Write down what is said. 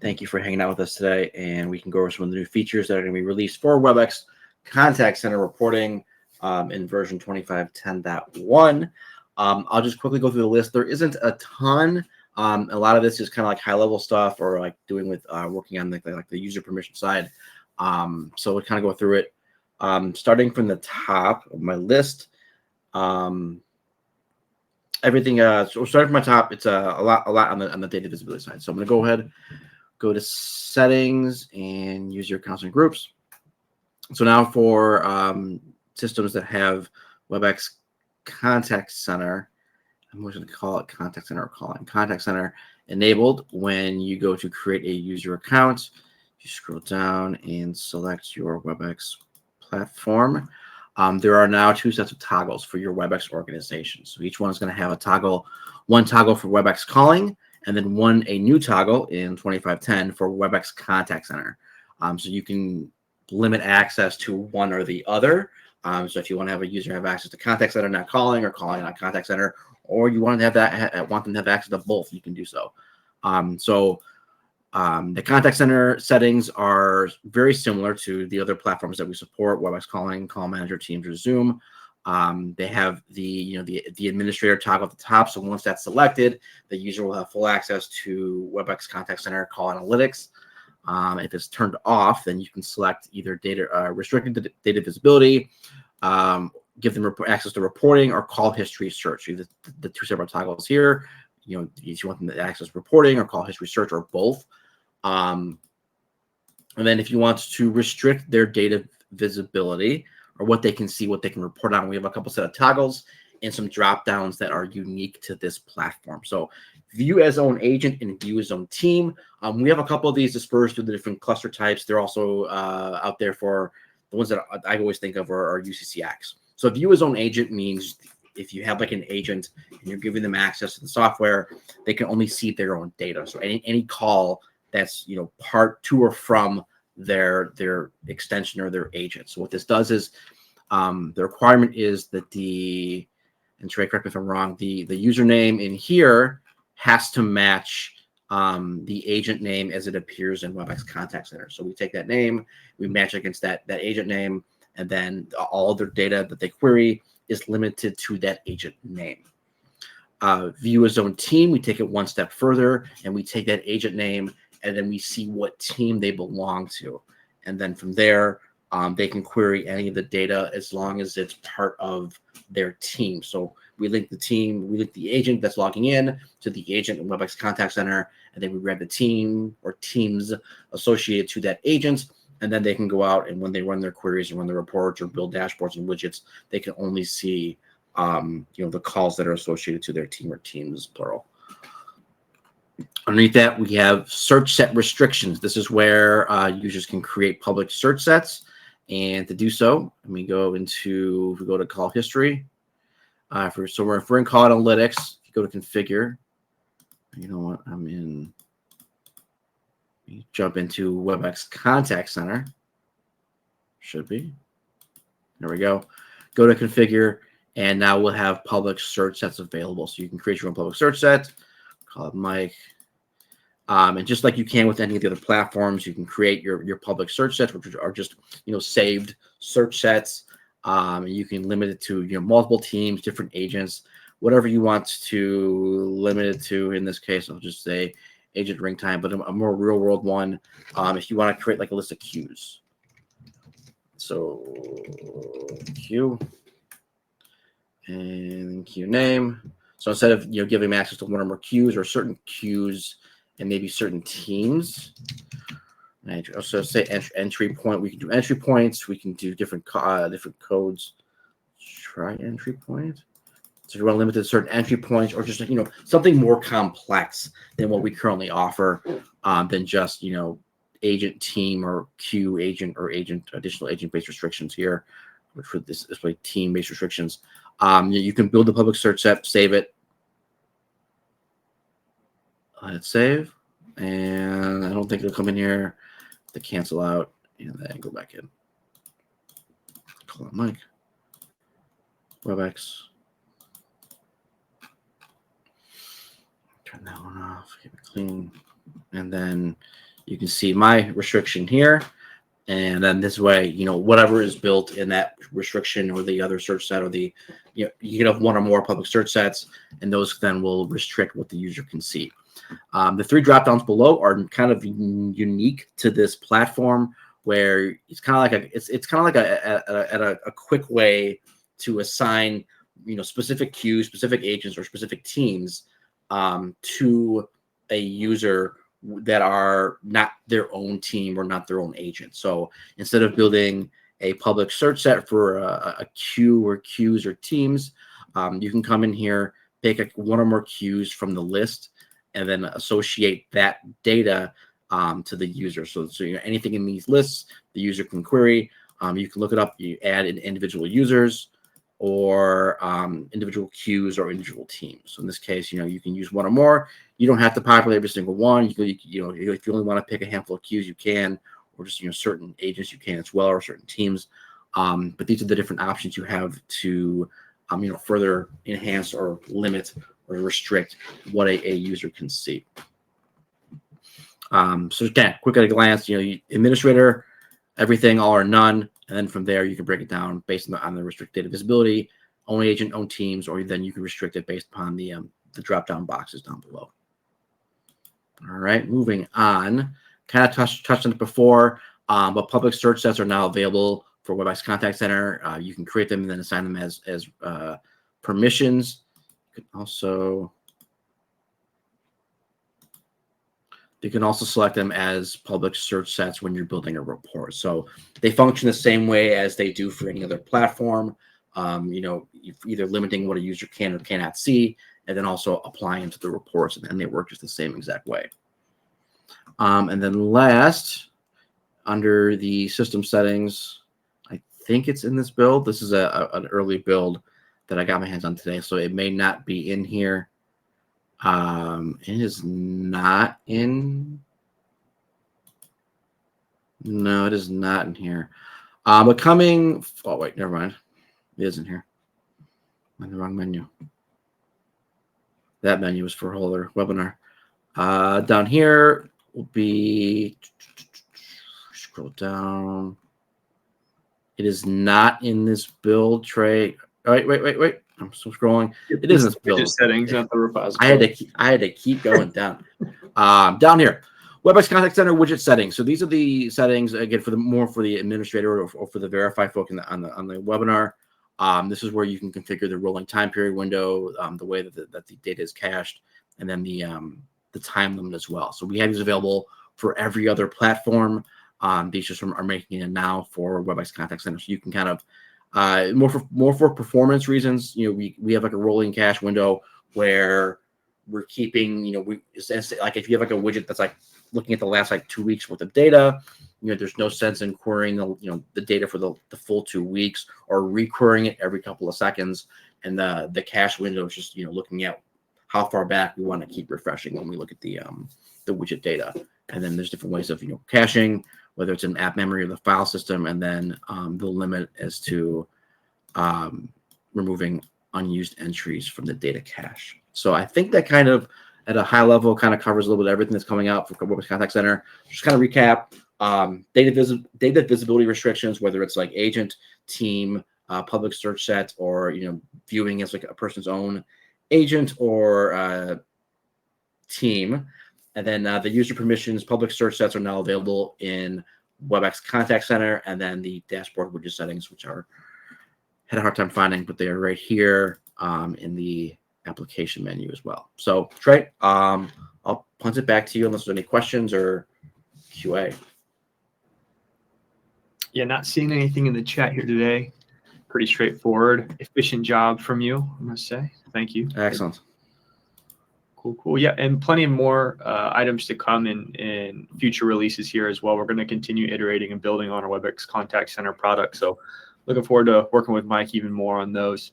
Thank you for hanging out with us today, and we can go over some of the new features that are going to be released for Webex Contact Center reporting in version 25.10.1. I'll just quickly go through the list. There isn't a ton. A lot of this is kind of like high-level stuff, or like doing with working on the user permission side. So we'll kind of go through it. Starting from the top of my list. Everything. So starting from my top, it's a lot on the data visibility side. So I'm going to go ahead, go to settings and user accounts and groups. So now for systems that have Webex Contact Center, I'm going to call it Contact Center or calling Contact Center enabled. When you go to create a user account, you scroll down and select your Webex platform. There are now two sets of toggles for your Webex organization. So each one is going to have a toggle, one toggle for Webex calling, and then a new toggle in 25.10 for Webex Contact Center. So you can limit access to one or the other. So if you want to have a user have access to Contact Center, not calling, or calling on Contact Center, or you want to have that, want them to have access to both, you can do so. The Contact Center settings are very similar to the other platforms that we support: Webex Calling, Call Manager, Teams, or Zoom. They have the administrator toggle at the top. So once that's selected, the user will have full access to Webex Contact Center Call Analytics. If it's turned off, then you can select either restricted data visibility, give them access to reporting, or call history search. The two separate toggles here. If you want them to access reporting or call history search, or both. And then if you want to restrict their data visibility, or what they can see, what they can report on, we have a couple set of toggles and some drop downs that are unique to this platform. So view as own agent and view as own team. We have a couple of these dispersed through the different cluster types. They're also out there for the ones that I always think of are UCCX. So view as own agent means if you have like an agent and you're giving them access to the software, they can only see their own data. So any call that's part to or from their extension or their agent. So what this does is the requirement is that and Trey, correct me if I'm wrong, the username in here has to match the agent name as it appears in Webex Contact Center. So we take that name, we match against that agent name, and then all their data that they query is limited to that agent name. View as own team, we take it one step further, and we take that agent name, and then we see what team they belong to. And then from there, they can query any of the data as long as it's part of their team. So we link the team, we link the agent that's logging in to the agent in Webex Contact Center, and then we grab the team or teams associated to that agent, and then they can go out, and when they run their queries and run their reports or build dashboards and widgets, they can only see the calls that are associated to their team or teams, plural. Underneath that, we have search set restrictions. This is where users can create public search sets. And to do so, if we go to call history, if we're in call analytics, if you go to configure, you know what, jump into Webex Contact Center. Should be. There we go. Go to configure, and now we'll have public search sets available. So you can create your own public search set, call it Mike. And just like you can with any of the other platforms, you can create your public search sets, which are just saved search sets. You can limit it to multiple teams, different agents, whatever you want to limit it to. In this case, I'll just say agent ring time, but a more real world one. If you want to create like a list of queues, so queue and queue name. So instead of giving them access to one or more queues or certain queues and maybe certain teams, and I also say entry point. We can do entry points. We can do different codes. Try entry point. So if you want to limit it to certain entry points, or just something more complex than what we currently offer, than just agent team or queue agent or additional agent based restrictions here, which for this display team based restrictions. You can build a public search set, save it. Let it save, and I don't think it'll come in here. To cancel out, and then go back in. Call it Mike. Webex. Turn that one off. Keep it clean, and then you can see my restriction here. And then this way, whatever is built in that restriction or the other search set or you can have one or more public search sets, and those then will restrict what the user can see. The 3 drop-downs below are kind of unique to this platform, where it's kind of like a quick way to assign specific queues, specific agents, or specific teams to a user that are not their own team or not their own agent. So instead of building a public search set for a queue or queues or teams, you can come in here, pick one or more queues from the list, and then associate that data to the user. So anything in these lists, the user can query. You can look it up. You add in individual users or individual queues or individual teams. So in this case, you can use one or more. You don't have to populate every single one. If you only want to pick a handful of queues, you can, or just certain agents you can as well, or certain teams. But these are the different options you have to further enhance or limit or restrict what a user can see. So again, quick at a glance, administrator, everything, all or none. And then from there, you can break it down based on the restricted data visibility, own agent, own teams, or then you can restrict it based upon the drop-down boxes down below. All right, moving on. Kind of touched on it before, but public search sets are now available for Webex Contact Center. You can create them and then assign them as permissions. You can also select them as public search sets when you're building a report. So they function the same way as they do for any other platform. Either limiting what a user can or cannot see, and then also applying them to the reports, and then they work just the same exact way. And then last, under the system settings, I think it's in this build. This is an early build that I got my hands on today, so it may not be in here. It is not in. No, it is not in here. But coming. Oh wait, never mind. It is in here. I'm in the wrong menu. That menu is for holder webinar. Down here will be. Scroll down. It is not in this build tray. Oh, wait. I'm still scrolling. It is in this build. Settings, not the repository. I had to keep going down. Down here, Webex Contact Center widget settings. So these are the settings again for the administrator or for the Variphy folk on the webinar. This is where you can configure the rolling time period window, the way that the data is cached, and then the time limit as well. So we have these available for every other platform. These just are making it now for Webex Contact Center, so you can kind of more for performance reasons. We have like a rolling cache window where we're keeping, like if you have like a widget that's like looking at the last 2 weeks worth of data, there's no sense in querying the data for the full 2 weeks or re-querying it every couple of seconds. And the cache window is just looking at how far back we want to keep refreshing when we look at the widget data. And then there's different ways of caching, whether it's in app memory or the file system, and then the limit as to removing unused entries from the data cache. So I think that kind of, at a high level, kind of covers a little bit of everything that's coming out for Webex Contact Center. Just kind of recap, data visibility restrictions, whether it's like agent, team, public search set, or viewing as like a person's own agent or team. And then the user permissions, public search sets are now available in Webex Contact Center, and then the dashboard widget settings, which had a hard time finding, but they are right here in the application menu as well. So Trey, I'll punt it back to you unless there's any questions or QA. Yeah, not seeing anything in the chat here today. Pretty straightforward, efficient job from you, I must say. Thank you. Excellent. Cool. Yeah, and plenty more items to come in future releases here as well. We're going to continue iterating and building on our Webex Contact Center product. So looking forward to working with Mike even more on those.